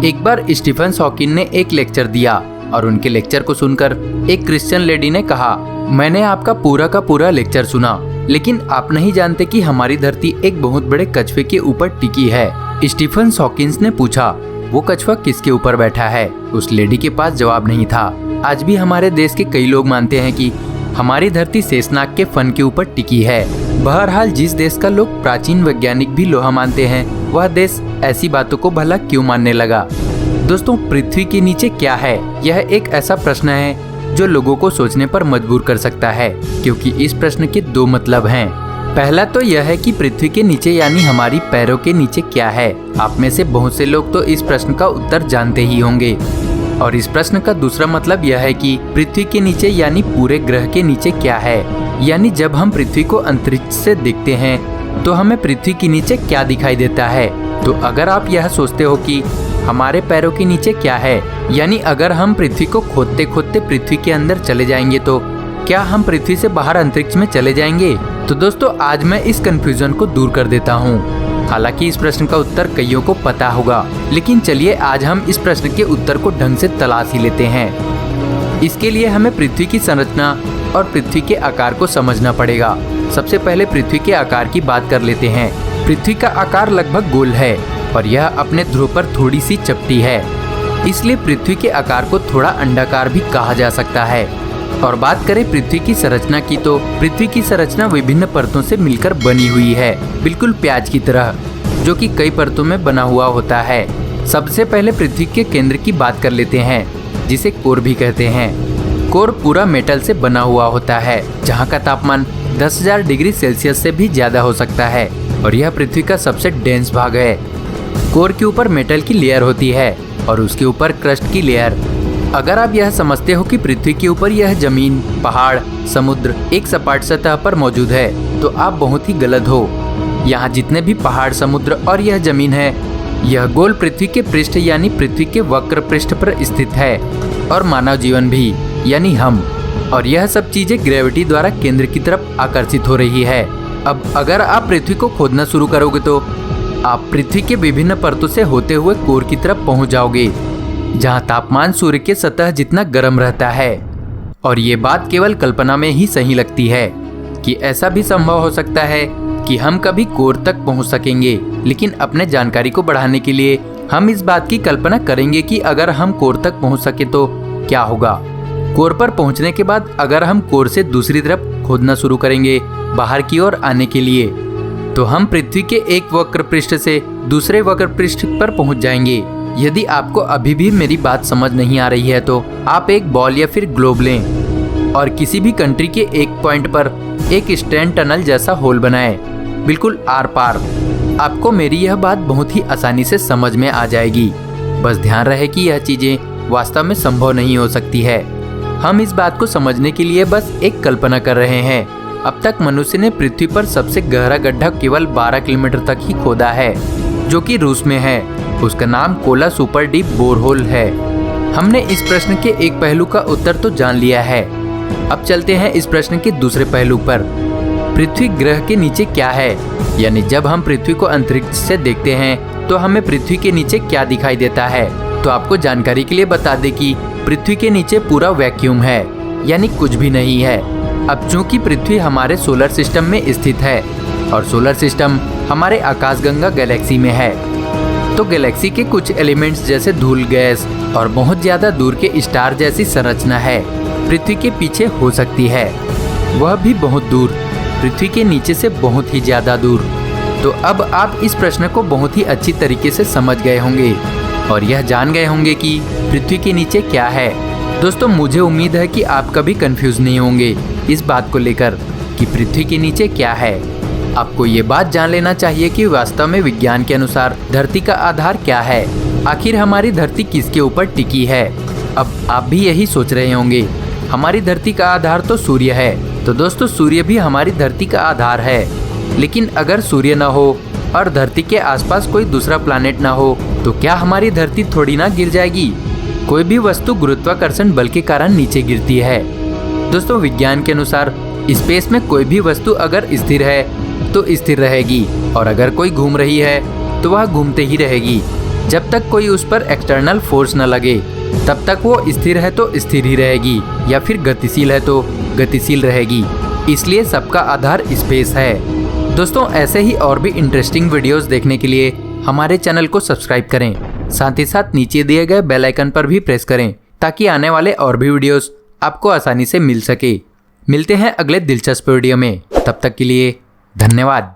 एक बार Stephen Hawking ने एक लेक्चर दिया और उनके लेक्चर को सुनकर एक क्रिश्चियन लेडी ने कहा, मैंने आपका पूरा का पूरा लेक्चर सुना, लेकिन आप नहीं जानते कि हमारी धरती एक बहुत बड़े कछुए के ऊपर टिकी है। स्टीफन हॉकिंस ने पूछा, वो कछुआ किसके ऊपर बैठा है? उस लेडी के पास जवाब नहीं था। आज भी हमारे देश के कई लोग मानते हैं कि हमारी धरती शेषनाग के फन के ऊपर टिकी है। बहरहाल जिस देश का लोग प्राचीन वैज्ञानिक भी लोहा मानते हैं, वह देश ऐसी बातों को भला क्यों मानने लगा? दोस्तों, पृथ्वी के नीचे क्या है? यह एक ऐसा प्रश्न है जो लोगों को सोचने पर मजबूर कर सकता है, क्योंकि इस प्रश्न के दो मतलब हैं। पहला तो यह है कि पृथ्वी के नीचे यानी हमारी पैरों के नीचे क्या है। आप में से बहुत से लोग तो इस प्रश्न का उत्तर जानते ही होंगे। और इस प्रश्न का दूसरा मतलब यह है कि पृथ्वी के नीचे यानी पूरे ग्रह के नीचे क्या है। यानी जब हम पृथ्वी को अंतरिक्ष से देखते हैं तो हमें पृथ्वी के नीचे क्या दिखाई देता है। तो अगर आप यह सोचते हो कि हमारे पैरों के नीचे क्या है, यानी अगर हम पृथ्वी को खोदते खोदते पृथ्वी के अंदर चले जाएंगे तो क्या हम पृथ्वी से बाहर अंतरिक्ष में चले जाएंगे? तो दोस्तों, आज मैं इस कंफ्यूजन को दूर कर देता हूँ। हालांकि इस प्रश्न का उत्तर कईयों को पता होगा, लेकिन चलिए आज हम इस प्रश्न के उत्तर को ढंग से तलाश ही लेते हैं। इसके लिए हमें पृथ्वी की संरचना और पृथ्वी के आकार को समझना पड़ेगा। सबसे पहले पृथ्वी के आकार की बात कर लेते हैं। पृथ्वी का आकार लगभग गोल है और यह अपने ध्रुव पर थोड़ी सी चपटी है, इसलिए पृथ्वी के आकार को थोड़ा अंडाकार भी कहा जा सकता है। और बात करें पृथ्वी की संरचना की, तो पृथ्वी की संरचना विभिन्न परतों से मिलकर बनी हुई है, बिल्कुल प्याज की तरह, जो कि कई परतों में बना हुआ होता है। सबसे पहले पृथ्वी के केंद्र की बात कर लेते हैं, जिसे कोर भी कहते हैं। कोर पूरा मेटल से बना हुआ होता है, जहाँ का तापमान 10,000 डिग्री सेल्सियस से भी ज्यादा हो सकता है, और यह पृथ्वी का सबसे डेंस भाग है। कोर के ऊपर मेटल की लेयर होती है और उसके ऊपर क्रस्ट की लेयर। अगर आप यह समझते हो कि पृथ्वी के ऊपर यह जमीन, पहाड़, समुद्र एक सपाट सतह पर मौजूद है, तो आप बहुत ही गलत हो। यहाँ जितने भी पहाड़, समुद्र और यह जमीन है, यह गोल पृथ्वी के पृष्ठ यानी पृथ्वी के वक्र पृष्ठ पर स्थित है, और मानव जीवन भी यानी हम। और यह सब चीजें ग्रेविटी द्वारा केंद्र की तरफ आकर्षित हो रही है। अब अगर आप पृथ्वी को खोदना शुरू करोगे तो आप पृथ्वी के विभिन्न परतों से होते हुए कोर की तरफ पहुंच जाओगे, जहां तापमान सूर्य के सतह जितना गर्म रहता है। और ये बात केवल कल्पना में ही सही लगती है कि ऐसा भी संभव हो सकता है कि हम कभी कोर तक पहुंच सकेंगे, लेकिन अपने जानकारी को बढ़ाने के लिए हम इस बात की कल्पना करेंगे कि अगर हम कोर तक पहुंच सके तो क्या होगा। कोर पर पहुंचने के बाद अगर हम कोर से दूसरी तरफ खोदना शुरू करेंगे बाहर की ओर आने के लिए, तो हम पृथ्वी के एक वक्र पृष्ठ से दूसरे वक्र पृष्ठ पर पहुंच जाएंगे। यदि आपको अभी भी मेरी बात समझ नहीं आ रही है तो आप एक बॉल या फिर ग्लोब लें और किसी भी कंट्री के एक पॉइंट पर एक स्टैंड टनल जैसा होल बनाएं, बिल्कुल आर पार। आपको मेरी यह बात बहुत ही आसानी से समझ में आ जाएगी। बस ध्यान रहे कि यह चीजें वास्तव में संभव नहीं हो सकती है। हम इस बात को समझने के लिए बस एक कल्पना कर रहे हैं। अब तक मनुष्य ने पृथ्वी पर सबसे गहरा गड्ढा केवल 12 किलोमीटर तक ही खोदा है, जो कि रूस में है। उसका नाम कोला सुपर डीप बोरहोल है। हमने इस प्रश्न के एक पहलू का उत्तर तो जान लिया है। अब चलते हैं इस प्रश्न के दूसरे पहलू पर। पृथ्वी ग्रह के नीचे क्या है? यानी जब हम पृथ्वी को अंतरिक्ष से देखते हैं तो हमें पृथ्वी के नीचे क्या दिखाई देता है? तो आपको जानकारी के लिए बता दें कि पृथ्वी के नीचे पूरा वैक्यूम है, यानी कुछ भी नहीं है। अब चूंकि पृथ्वी हमारे सोलर सिस्टम में स्थित है और सोलर सिस्टम हमारे आकाशगंगा गैलेक्सी में है, तो गैलेक्सी के कुछ एलिमेंट्स जैसे धूल गैस और बहुत ज्यादा दूर के स्टार जैसी संरचना है पृथ्वी के पीछे हो सकती है, वह भी बहुत दूर, पृथ्वी के नीचे से बहुत ही ज्यादा दूर। तो अब आप इस प्रश्न को बहुत ही अच्छी तरीके से समझ गए होंगे और यह जान गए होंगे कि पृथ्वी के नीचे क्या है। दोस्तों, मुझे उम्मीद है कि आप कभी कंफ्यूज नहीं होंगे इस बात को लेकर कि पृथ्वी के नीचे क्या है। आपको ये बात जान लेना चाहिए कि वास्तव में विज्ञान के अनुसार धरती का आधार क्या है। आखिर हमारी धरती किसके ऊपर टिकी है? अब आप भी यही सोच रहे होंगे, हमारी धरती का आधार तो सूर्य है। तो दोस्तों, सूर्य भी हमारी धरती का आधार है। लेकिन अगर सूर्य न हो और धरती के आसपास कोई दूसरा प्लैनेट न हो तो क्या हमारी धरती थोड़ी ना गिर जाएगी? कोई भी वस्तु गुरुत्वाकर्षण बल के कारण नीचे गिरती है। दोस्तों, विज्ञान के अनुसार स्पेस में कोई भी वस्तु अगर स्थिर है तो स्थिर रहेगी, और अगर कोई घूम रही है तो वह घूमते ही रहेगी। जब तक कोई उस पर एक्सटर्नल फोर्स न लगे तब तक वो स्थिर है तो स्थिर ही रहेगी या फिर गतिशील है तो गतिशील रहेगी। इसलिए सबका आधार स्पेस है। दोस्तों, ऐसे ही और भी इंटरेस्टिंग वीडियोस देखने के लिए हमारे चैनल को सब्सक्राइब करें। साथ ही साथ नीचे दिए गए बेल आइकन पर भी प्रेस करें ताकि आने वाले और भी वीडियोस आपको आसानी से मिल सके। मिलते हैं अगले दिलचस्प वीडियो में। तब तक के लिए धन्यवाद।